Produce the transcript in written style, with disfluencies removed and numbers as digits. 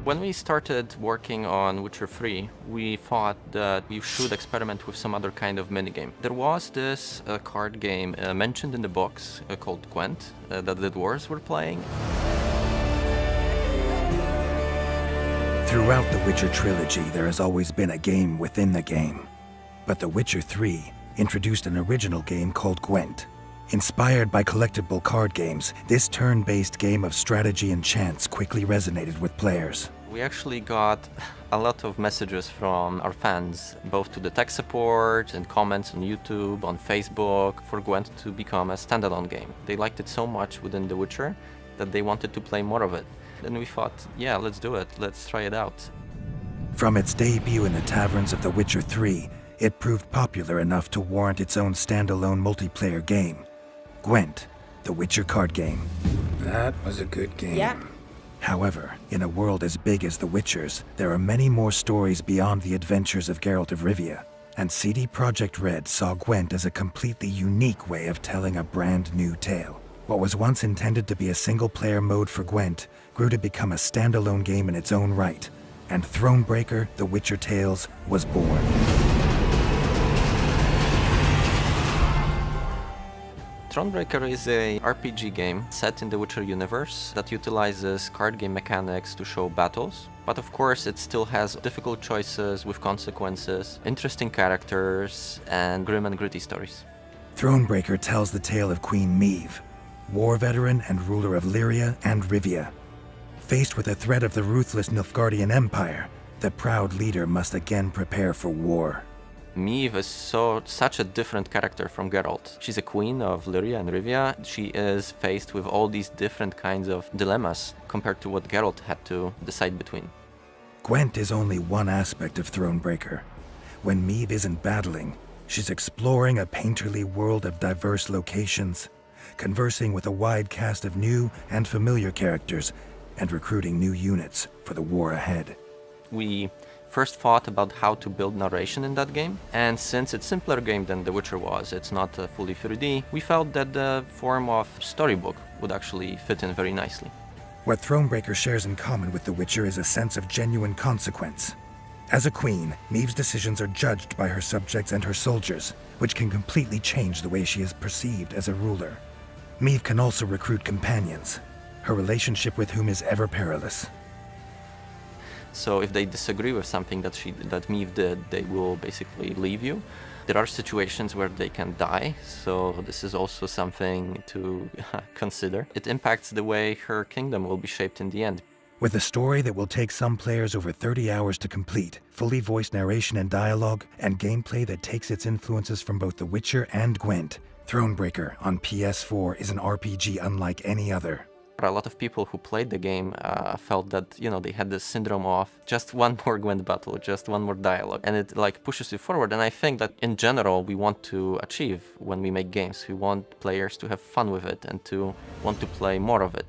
When we started working on Witcher 3, we thought that we should experiment with some other kind of minigame. There was this card game mentioned in the books called Gwent that the dwarves were playing. Throughout the Witcher trilogy, there has always been a game within the game. But The Witcher 3 introduced an original game called Gwent. Inspired by collectible card games, this turn-based game of strategy and chance quickly resonated with players. We actually got a lot of messages from our fans, both to the tech support and comments on YouTube, on Facebook, for Gwent to become a standalone game. They liked it so much within The Witcher that they wanted to play more of it. And we thought, yeah, let's do it, let's try it out. From its debut in the taverns of The Witcher 3, it proved popular enough to warrant its own standalone multiplayer game. Gwent, the Witcher card game. That was a good game. Yeah. However, in a world as big as The Witcher's, there are many more stories beyond the adventures of Geralt of Rivia, and CD Projekt Red saw Gwent as a completely unique way of telling a brand new tale. What was once intended to be a single-player mode for Gwent grew to become a standalone game in its own right, and Thronebreaker, The Witcher Tales, was born. Thronebreaker is a RPG game set in the Witcher universe that utilizes card game mechanics to show battles. But of course it still has difficult choices with consequences, interesting characters, and grim and gritty stories. Thronebreaker tells the tale of Queen Meve, war veteran and ruler of Lyria and Rivia. Faced with the threat of the ruthless Nilfgaardian Empire, the proud leader must again prepare for war. Meve is such a different character from Geralt. She's a queen of Lyria and Rivia. She is faced with all these different kinds of dilemmas compared to what Geralt had to decide between. Gwent is only one aspect of Thronebreaker. When Meve isn't battling, she's exploring a painterly world of diverse locations, conversing with a wide cast of new and familiar characters, and recruiting new units for the war ahead. We first thought about how to build narration in that game, and since it's a simpler game than The Witcher was, it's not fully 3D, we felt that the form of storybook would actually fit in very nicely. What Thronebreaker shares in common with The Witcher is a sense of genuine consequence. As a queen, Meve's decisions are judged by her subjects and her soldiers, which can completely change the way she is perceived as a ruler. Meve can also recruit companions, her relationship with whom is ever perilous. So if they disagree with something that Meve did, they will basically leave you. There are situations where they can die, so this is also something to consider. It impacts the way her kingdom will be shaped in the end. With a story that will take some players over 30 hours to complete, fully voiced narration and dialogue, and gameplay that takes its influences from both The Witcher and Gwent, Thronebreaker on PS4 is an RPG unlike any other. A lot of people who played the game felt that, they had this syndrome of just one more Gwent battle, just one more dialogue, and it pushes you forward. And I think that in general we want to achieve when we make games. We want players to have fun with it and to want to play more of it.